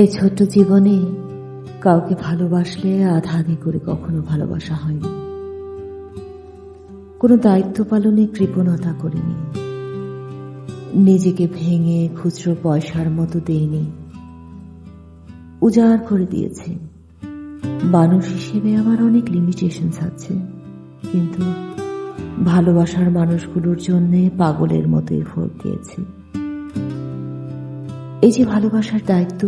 এই ছোট্ট জীবনে কাউকে ভালোবাসলে আধা আধি করে কখনো ভালোবাসা হয়নি। কোনো দায়িত্ব পালনে কৃপণতা করিনি, নিজেকে ভেঙে খুচরো পয়সার মতো দেইনি। উজাড় করে দিয়েছি। মানুষ হিসেবে আমার অনেক লিমিটেশনস আছে, কিন্তু ভালোবাসার মানুষগুলোর জন্য পাগলের মতো এফোর্ট দিয়েছি। এই যে ভালোবাসার দায়িত্ব,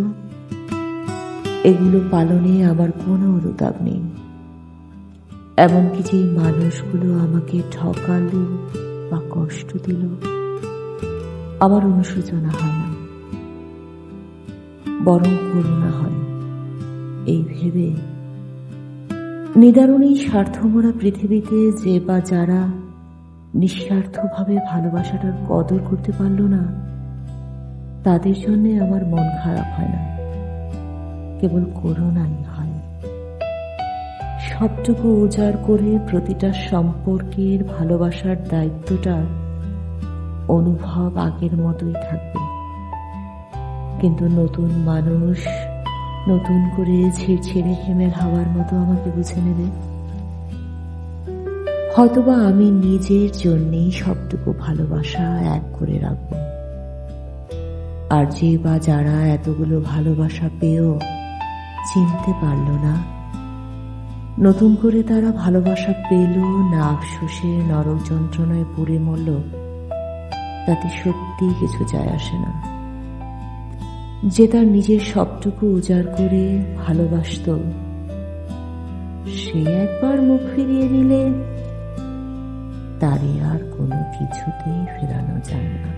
এগুলো পালনে আমার কোনো অনুতাপ নেই। এমনকি যে মানুষগুলো আমাকে ঠকালো বা কষ্ট দিল, আমার অনুশোচনা হয় না, বরং করুণা হয়। এই ভেবে নিদারুণ এই স্বার্থমরা পৃথিবীতে যে বা যারা নিঃস্বার্থভাবে ভালোবাসাটার কদর করতে পারল না, তাদের জন্য আমার মন খারাপ হয় না, কেবল করুণাই হয়। সবটুকু উজাড় করে প্রতিটা সম্পর্কের ভালোবাসার দায়িত্বটা অনুভব আগের মতোই থাকবে, কিন্তু নতুন মানুষ নতুন করে ছিড়ছিড়ে হেমের হাওয়ার মতো আমাকে বুঝে নেবে। হয়তোবা আমি নিজের জন্যেই সবটুকু ভালোবাসা এক করে রাখবো, আর যে বা যারা এতগুলো ভালোবাসা পেয়েও চিনতে পারল না, নতুন করে তারা ভালোবাসা পেল না আফসোসে নরক যন্ত্রণায় পুড়ে মরল, তাতে সত্যি কিছু যায় আসে না। যে তার নিজের সবটুকু উজাড় করে ভালোবাসত, সে একবার মুখ ফিরিয়ে নিলে তারে আর কোনো কিছুতেই ফেরানো যায় না।